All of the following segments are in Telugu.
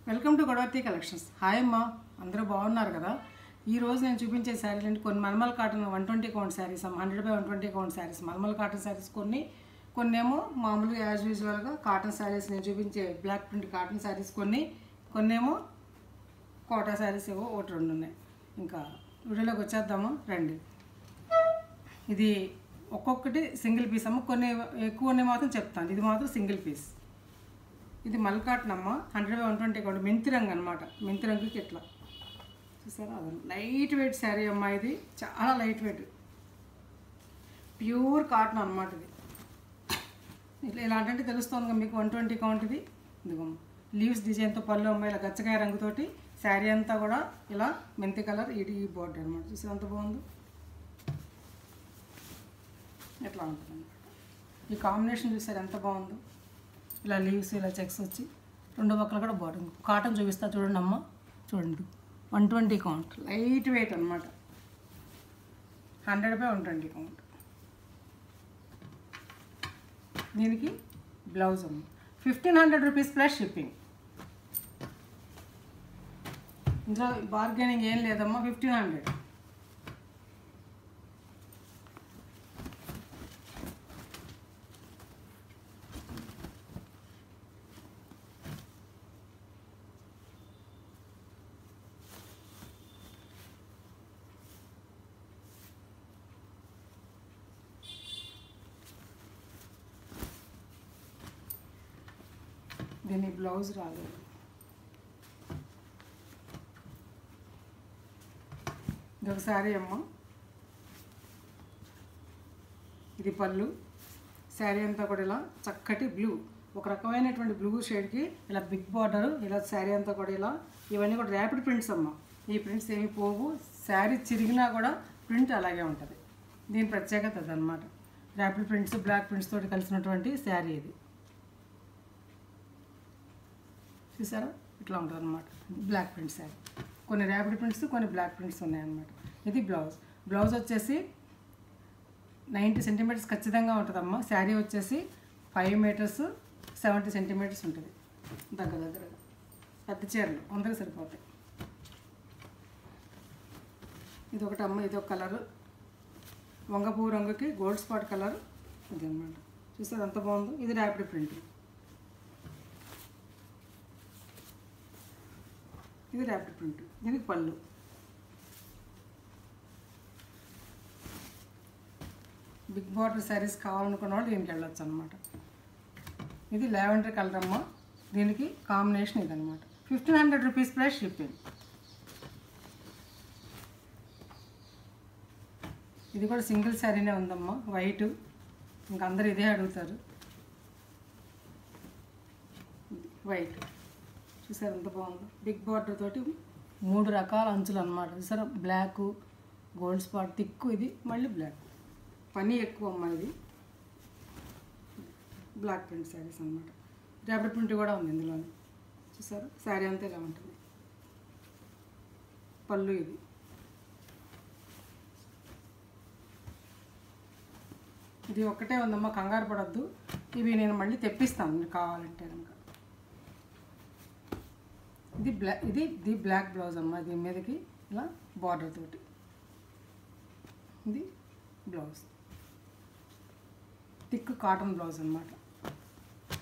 Welcome to Godavarthi collections. Hi అమ్మా, అందరూ బాగున్నారు కదా. ఈరోజు నేను చూపించే శారీలు అంటే కొన్ని mulmul cotton 120 count saris, 100/120 count saris, mulmul cotton saris కొన్నేమో మామూలుగా యాజ్ యూజువల్గా కాటన్ శారీస్, నేను చూపించే బ్లాక్ ప్రింట్ కాటన్ శారీస్ కొన్నేమో కోటా శారీస్ ఏవో ఒకటి రెండు ఉన్నాయి. ఇంకా వీడియోలోకి వచ్చేద్దాము రండి. ఇది ఒక్కొక్కటి సింగిల్ పీస్ అమ్మ, కొన్ని ఎక్కువ ఉన్నాయి మాత్రం చెప్తాను. ఇది మాత్రం సింగిల్ పీస్. ఇది మల్కాటన్ అమ్మ, 100/120 కౌంట్, మెంతి రంగు అనమాట. మెంతి రంగుకి ఇట్లా చూసారా, అది లైట్ వెయిట్ శారీ అమ్మ. ఇది చాలా లైట్ వెయిట్ ప్యూర్ కాటన్ అనమాట. ఇది ఇట్లా ఇలాంటి తెలుస్తుంది మీకు. 120 కౌంట్. ఇది ఇదిగోమ్మ లీవ్స్ డిజైన్తో పళ్ళు అమ్మ, ఇలా గచ్చకాయ రంగుతోటి శారీ అంతా కూడా ఇలా మెంతి కలర్ ఇది ఈ బోర్డర్ అనమాట. చూసారు ఎంత బాగుందో, ఎట్లా ఉంటుంది అనమాట. ఈ కాంబినేషన్ చూసారు ఎంత బాగుందో. ఇలా లీవ్స్ ఇలా చెక్స్ వచ్చి రెండు పక్కల కూడా బార్డర్. కాటన్ చూపిస్తా చూడండి అమ్మ, చూడండి 120 కౌంట్, లైట్ వెయిట్ అనమాట. 100/120 కౌంట్. దీనికి బ్లౌజ్ అమ్మ 1500 రూపీస్ ప్లస్ షిప్పింగ్. ఇందులో బార్గెనింగ్ ఏం లేదమ్మా, 1500. దీని బ్లౌజ్ రాలేదు. ఇది ఒక శారీ అమ్మ. ఇది పళ్ళు. శారీ అంతా కూడా ఇలా చక్కటి బ్లూ, ఒక రకమైనటువంటి బ్లూ షేడ్కి ఇలా బిగ్ బార్డరు, ఇలా శారీ అంతా కూడా ఇలా. ఇవన్నీ కూడా ర్యాపిడ్ ప్రింట్స్ అమ్మ. ఈ ప్రింట్స్ ఏమి పోవు. శారీ చిరిగినా కూడా ప్రింట్ అలాగే ఉంటుంది. దీని ప్రత్యేకత అదనమాట. ర్యాపిడ్ ప్రింట్స్, బ్లాక్ ప్రింట్స్ తోటి కలిసినటువంటి శారీ ఇది. చూసారా ఇట్లా ఉంటుంది అనమాట. Block print sari. కొన్ని ర్యాపిడ్ ప్రింట్స్, కొన్ని బ్లాక్ ప్రింట్స్ ఉన్నాయన్నమాట. ఇది బ్లౌజ్. బ్లౌజ్ వచ్చేసి 90 సెంటీమీటర్స్ ఖచ్చితంగా ఉంటుందమ్మా. శారీ వచ్చేసి 5 మీటర్స్ 70 సెంటీమీటర్స్ ఉంటుంది దగ్గరగా. పెద్ద చీరలు అందరికి సరిపోతాయి. ఇది ఒకటి అమ్మ. ఇది ఒక కలరు, వంగపూ రంగుకి గోల్డ్ స్పాట్ కలర్ ఇది అనమాట. చూసారు ఎంత బాగుందో. ఇది ర్యాపిడ్ ప్రింట్. ఇది ర్యాపిడ్ ప్రింట్. ఇది పళ్ళు. బిగ్ బార్డర్ శారీస్ కావాలనుకున్న వాళ్ళు దీనికి వెళ్ళొచ్చు అనమాట. ఇది లావెండర్ కలర్ అమ్మ. దీనికి కాంబినేషన్ ఇదనమాట. 1500 రూపీస్ ప్లస్ షిప్పింగ్. ఇది కూడా సింగిల్ శారీనే ఉందమ్మా, వైట్. ఇంకా అందరు ఇదే అడుగుతారు. వైట్ చూసారు ఎంత బాగుందో. బిగ్ బార్డర్ తోటి 3 రకాల అంచులు అనమాట. చూసారా, బ్లాక్, గోల్డ్ స్పాట్, థిక్, ఇది మళ్ళీ బ్లాక్. పని ఎక్కువ అమ్మ. ఇది బ్లాక్ ప్రింట్ శారీస్ అనమాట. ర్యాపిడ్ ప్రింట్ కూడా ఉంది ఇందులోనే. చూసారు శారీ అంతా ఇలా ఉంటుంది. పళ్ళు ఇది. ఇది ఒక్కటే ఉందమ్మా, కంగారు పడద్దు. ఇవి నేను మళ్ళీ తెప్పిస్తాను మీకు కావాలంటే కనుక. ఇది బ్లాక్ బ్లౌజ్ అమ్మ. దీని మీదకి ఇలా బార్డర్ తోటి ఇది బ్లౌజ్. థిక్ కాటన్ బ్లౌజ్ అనమాట.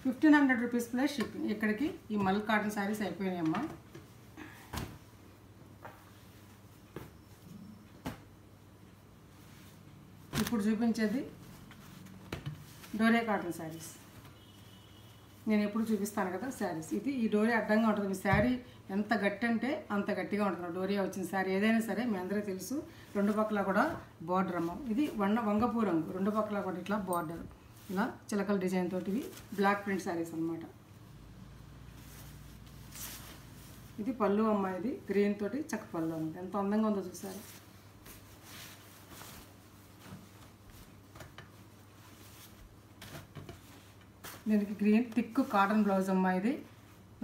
1500 రూపీస్ ప్లస్ షిప్పింగ్. ఇక్కడికి ఈ మల్ కాటన్ శారీస్ అయిపోయినాయి అమ్మ. ఇప్పుడు చూపించేది డోరే కాటన్ శారీస్. నేను ఎప్పుడు చూపిస్తాను కదా శారీస్. ఇది ఈ డోరీ అడ్డంగా ఉంటుంది. మీ శారీ ఎంత గట్టి అంటే అంత గట్టిగా ఉంటుంది. డోరియా వచ్చిన శారీ ఏదైనా సరే మీ అందరికీ తెలుసు. రెండు పక్కల కూడా బార్డర్ అమ్మ. ఇది వంగపూ రంగు. రెండు పక్కల కూడా ఇట్లా బార్డర్, ఇలా చిలకల డిజైన్ తోటివి బ్లాక్ ప్రింట్ శారీస్ అనమాట. ఇది పళ్ళు అమ్మ. ఇది గ్రీన్ తోటి చక్క పళ్ళు అన్నమాట. ఎంత అందంగా ఉందో చూసారు. దీనికి గ్రీన్ థిక్ కాటన్ బ్లౌజ్ అమ్మ. ఇది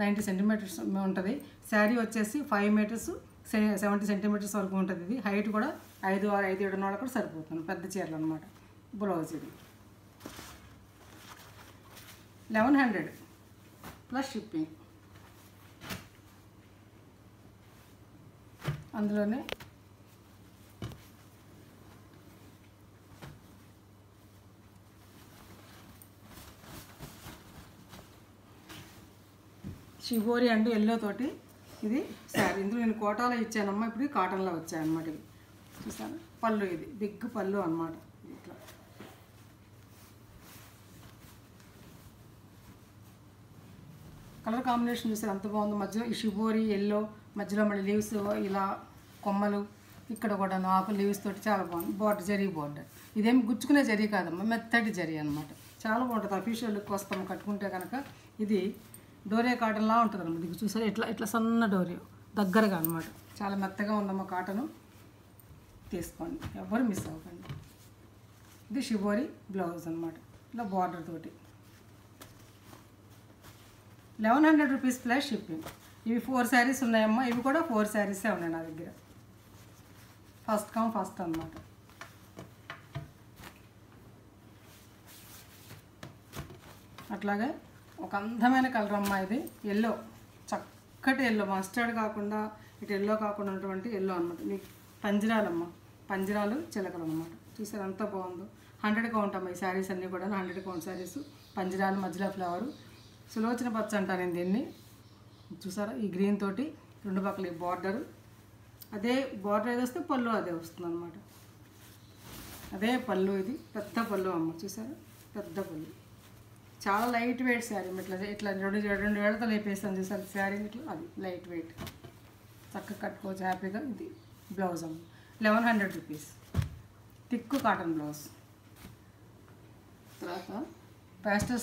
90 సెంటీమీటర్స్ ఉంటుంది. శారీ వచ్చేసి 5 మీటర్స్ 70 సెంటీమీటర్స్ వరకు ఉంటుంది. ఇది హైట్ కూడా 5, 6, 5, 7 కూడా సరిపోతుంది. పెద్ద చీరలు అనమాట. బ్లౌజ్ ఇది 1100 ప్లస్ షిప్పింగ్. అందులోనే షిబోరి అండ్ ఎల్లో తోటి ఇది శారీ. ఇందులో నేను కోటాలో ఇచ్చానమ్మా, ఇప్పుడు కాటన్లో వచ్చాయన్నమాట. ఇవి చూసాను పళ్ళు, ఇది బిగ్ పళ్ళు అన్నమాట. ఇట్లా కలర్ కాంబినేషన్ చూసారు ఎంత బాగుందో. మధ్యలో ఈ షిబోరి ఎల్లో, మధ్యలో మళ్ళీ లీవ్స్ ఇలా కొమ్మలు, ఇక్కడ కూడా ఆకు లీవ్స్ తోటి చాలా బాగుంది. బార్డర్ జరీ బార్డర్, ఇదేమి గుచ్చుకునే జరీ కాదమ్మా, మెత్తటి జరీ అనమాట. చాలా బాగుంటుంది. అఫీషియల్ లుక్ వస్తాము కట్టుకుంటే కనుక. ఇది డోరియా కాటన్లా ఉంటుంది అన్నమాట. ఇది చూసారు ఇట్లా ఇట్లా సన్న డోరియా దగ్గరగా అనమాట. చాలా మెత్తగా ఉందమ్మా కాటను. తీసుకోండి, ఎవరు మిస్ అవ్వకండి. ఇది షిబోరి బ్లౌజ్ అనమాట, ఇలా బార్డర్ తోటి. 1100 రూపీస్ ప్లస్ షిప్పింగ్. ఇవి 4 శారీస్ ఉన్నాయమ్మా. ఇవి కూడా 4 శారీసే ఉన్నాయి నా దగ్గర. ఫస్ట్ కమ్ ఫస్ట్ అనమాట. అట్లాగే ఒక అందమైన కలర్ అమ్మా ఇది. ఎల్లో, చక్కటి ఎల్లో, మస్టర్డ్ కాకుండా ఇటు ఎల్లో కాకుండా ఉన్నటువంటి ఎల్లో అనమాట. మీకు పంజరాలమ్మ, పంజరాలు చిలకలు అనమాట. చూసారు ఎంత బాగుందో. 100 కౌంట్ అమ్మ ఈ శారీస్ అన్నీ కూడా. 100 కౌంట్ శారీస్, పంజరాలు, మధ్యలో ఫ్లవరు, సులోచన పచ్చ అంటాను నేను దీన్ని. చూసారా ఈ గ్రీన్ తోటి 2 పక్కల బార్డరు. అదే బార్డర్ ఏది వస్తే పళ్ళు అదే వస్తుంది అనమాట. అదే పళ్ళు, ఇది పెద్ద పళ్ళు అమ్మ. చూసారా పెద్ద పళ్ళు. చాలా లైట్ వెయిట్ శారీ. ఇట్లా ఇట్లా 2 వేలతో లేపేస్తాను చూసారు శారీ. ఇట్లా అది లైట్ వెయిట్, చక్కగా కట్టుకోవచ్చు హ్యాపీగా. ఇది బ్లౌజ్ అమ్మ. 1100 రూపీస్ థిక్ కాటన్ బ్లౌజ్. తర్వాత పేస్టల్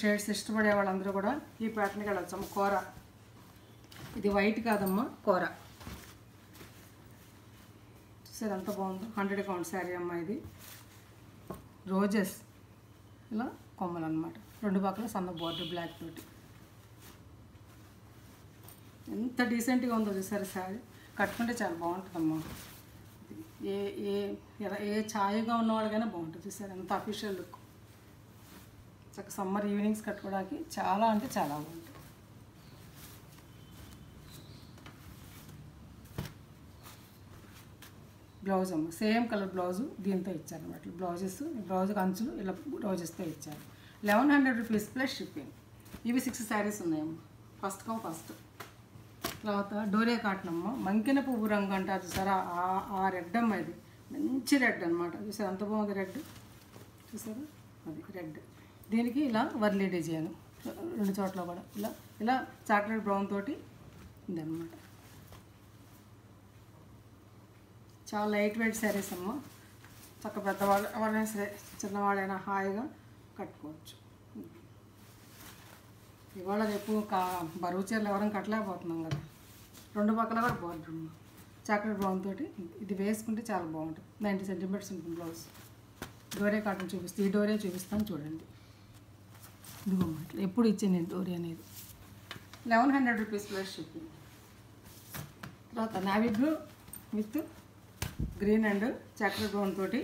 షేడ్స్ ఇష్టపడే వాళ్ళందరూ కూడా ఈ ప్యాటర్న్కి వెళ్ళొచ్చమ్మ. కూర, ఇది వైట్ కాదమ్మా, కూర. చూసారు ఎంత బాగుందో. 100 కౌంట్ శారీ అమ్మ ఇది. రోజెస్ ఇలా కొమ్మలు అనమాట. 2 పక్కల సన్న బార్డర్ బ్లాక్ తోటి. ఎంత డీసెంట్గా ఉందో చూసారు శారీ. కట్టుకుంటే చాలా బాగుంటుందమ్మా. ఏ ఛాయగా ఉన్న వాళ్ళకైనా బాగుంటుంది. చూసారు ఎంత అఫీషియల్ లుక్. చక్క సమ్మర్ ఈవినింగ్స్ కట్టుకోవడానికి చాలా అంటే చాలా బాగుంటుంది. బ్లౌజ్ అమ్మ సేమ్ కలర్ బ్లౌజు దీంతో ఇచ్చారు అనమాట. బ్లౌజ్కి అంచులు ఇలా రోజెస్తో ఇచ్చారు. 1100 రూపీస్ ప్లస్ షిప్పింగ్. ఇవి 6 శారీస్ ఉన్నాయమ్మ. First come first. తర్వాత డోరియా కాటన్ అమ్మ. మంకిన పువ్వు రంగు అంటారు చూసారా, ఆ రెడ్ అమ్మ. ఇది మంచి రెడ్ అనమాట. చూసారు ఎంత బాగుంది రెడ్. చూసారా అది రెడ్. దీనికి ఇలా వర్లీ డిజైన్ 2 చోట్ల కూడా ఇలా ఇలా చాక్లెట్ బ్రౌన్ తోటి ఇదన్నమాట. చాలా లైట్ వెయిట్ శారీస్ అమ్మ. చక్క పెద్దవాళ్ళు ఎవరైనా సరే, చిన్నవాళ్ళైనా హాయిగా కట్టుకోవచ్చు. ఇవాళ రేపు బరువు చీరలు ఎవరైనా కట్టలేకపోతున్నాం కదా. 2 పక్కల కూడా బార్డర్ అమ్మ. చాక్లెట్ బ్రౌన్ తోటి ఇది వేసుకుంటే చాలా బాగుంటుంది. 90 సెంటీమీటర్స్ ఉంటుంది బ్లౌజ్. డోరియా కాటన్ చూపిస్తాను. ఈ డోరియా చూపిస్తాను చూడండి. ఇదిగోమ్మ ఇట్లా ఎప్పుడు ఇచ్చాను నేను డోరియా అనేది. 1100 రూపీస్ ప్లస్ షిప్పింగ్. తర్వాత navy blue with green and chocolate brown తోటి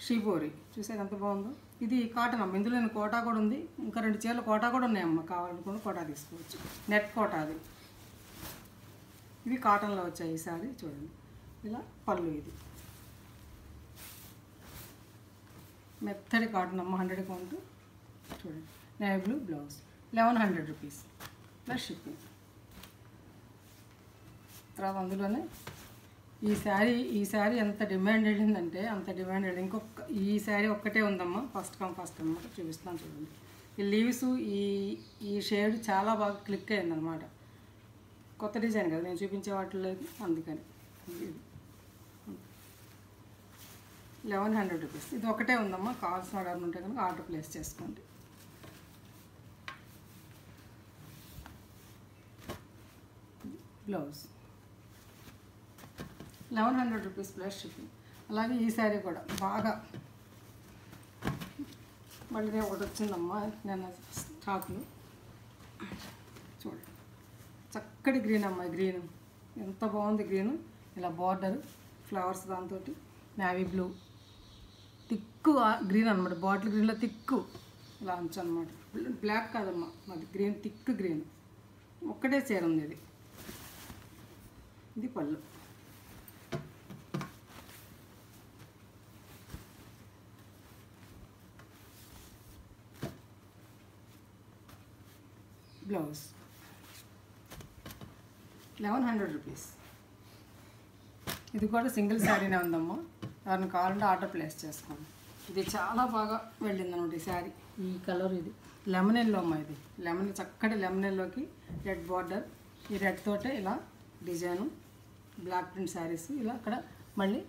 షిబోరి. చూసారు ఎంత బాగుందో. ఇది కాటన్ అమ్మ. ఇందులో కోటా కూడా ఉంది. ఇంకా 2 చీరలు కోటా కూడా ఉన్నాయమ్మ. కావాలనుకున్న కోటా తీసుకోవచ్చు. నెట్ కోటా అది. ఇవి కాటన్లో వచ్చాయి ఈ సారీ. చూడండి ఇలా పళ్ళు. ఇది మెత్తడి కాటన్ అమ్మ. 100 కౌంట్. చూడండి navy blue blouse. 1100 rupees plus shipping. తర్వాత అందులోనే ఈ శారీ ఎంత డిమాండ్ వెళ్ళిందంటే అంత డిమాండ్ వెళ్ళింది. ఇంకొక ఈ శారీ ఒక్కటే ఉందమ్మా. ఫస్ట్ కమ్ ఫస్ట్ అనమాట. చూపిస్తాను చూడండి. ఈ లీవ్స్ ఈ షేడ్ చాలా బాగా క్లిక్ అయిందనమాట. కొత్త డిజైన్ కదా నేను చూపించే వాటిలో, అందుకని 1100 రూపీస్. ఇది ఒకటే ఉందమ్మా. కావాల్సిన ఆర్డర్ ఉంటే కనుక ఆర్డర్ ప్లేస్ చేసుకోండి. Blouse 1100 rupees plus shipping. అలాగే ఈ శారీ కూడా బాగా మళ్ళీ ఒకటి వచ్చిందమ్మా నేను స్టాక్లో. చూడండి చక్కటి గ్రీన్ అమ్మాయి. గ్రీన్ ఎంత బాగుంది. గ్రీను ఇలా బార్డరు ఫ్లవర్స్ దాంతో నేవీ బ్లూ తిక్కు గ్రీన్ అనమాట. బాటిల్ గ్రీన్లో తిక్కు ఇలా అంచు అనమాట. బ్లాక్ కాదమ్మా అది గ్రీన్, థిక్ గ్రీన్. ఒక్కటే చీర ఉంది ఇది. ఇది పళ్ళు. Blouse 1100 rupees. ఇది కూడా సింగిల్ శారీనే ఉందమ్మా. ఎవరిని కావాలంటే ఆర్డర్ ప్లేస్ చేసుకోండి. ఇది చాలా బాగా వెళ్ళింది అనమాట ఈ శారీ. ఈ కలర్ ఇది లెమన్ ఎల్లో అమ్మా. ఇది లెమన్, చక్కటి లెమన్ ఎల్లోకి రెడ్ బార్డర్, ఈ రెడ్ తోటే ఇలా డిజైను, బ్లాక్ ప్రింట్ శారీస్. ఇలా అక్కడ మళ్ళీ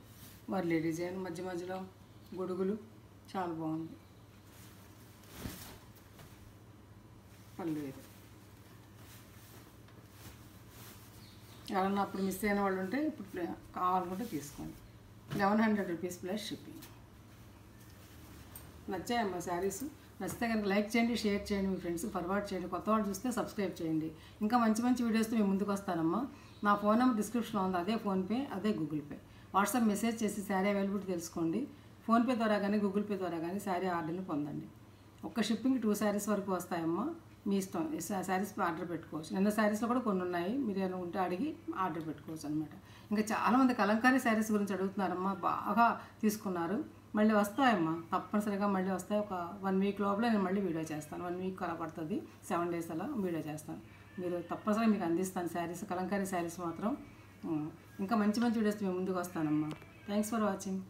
వర్లీ డిజైన్, మధ్య మధ్యలో గొడుగులు, చాలా బాగుంది. పళ్ళు ఇది. ఎవరన్నా అప్పుడు మిస్ అయిన వాళ్ళు ఉంటే ఇప్పుడు కావాలనుకుంటే తీసుకోండి. 1100 రూపీస్ ప్లస్ షిప్పింగ్. నచ్చాయమ్మా శారీస్? నచ్చితే కనుక లైక్ చేయండి, షేర్ చేయండి, మీ ఫ్రెండ్స్ ఫార్వర్డ్ చేయండి. కొత్త వాళ్ళు చూస్తే సబ్స్క్రైబ్ చేయండి. ఇంకా మంచి మంచి వీడియోస్తో మేము ముందుకు వస్తానమ్మా. నా ఫోన్ నెంబర్ డిస్క్రిప్షన్లో ఉంది. అదే ఫోన్పే, అదే గూగుల్ పే. వాట్సాప్ మెసేజ్ చేసి శారీ అవైలబిలిటీ తెలుసుకోండి. ఫోన్పే ద్వారా కానీ గూగుల్ పే ద్వారా కానీ శారీ ఆర్డర్ని పొందండి. ఒక్క షిప్పింగ్ 2 శారీస్ వరకు వస్తాయమ్మా. మీ ఇష్టం, శారీస్ ఆర్డర్ పెట్టుకోవచ్చు. నిన్న శారీస్లో కూడా కొన్ని ఉన్నాయి, మీరు ఏమైనా ఉంటే అడిగి ఆర్డర్ పెట్టుకోవచ్చు అనమాట. ఇంకా చాలామంది కలంకారీ శారీస్ గురించి అడుగుతున్నారమ్మా, బాగా తీసుకున్నారు. మళ్ళీ వస్తాయమ్మా, తప్పనిసరిగా మళ్ళీ వస్తాయి. ఒక 1 వీక్ లోపల నేను మళ్ళీ వీడియో చేస్తాను. 1 వీక్ అలా పడుతుంది, 7 డేస్ అలా వీడియో చేస్తాను. మీరు తప్పనిసరిగా మీకు అందిస్తాను శారీస్, కలంకారీ శారీస్ మాత్రం. ఇంకా మంచి మంచి వీడియోస్ మేము ముందుకు వస్తానమ్మా. Thanks for watching.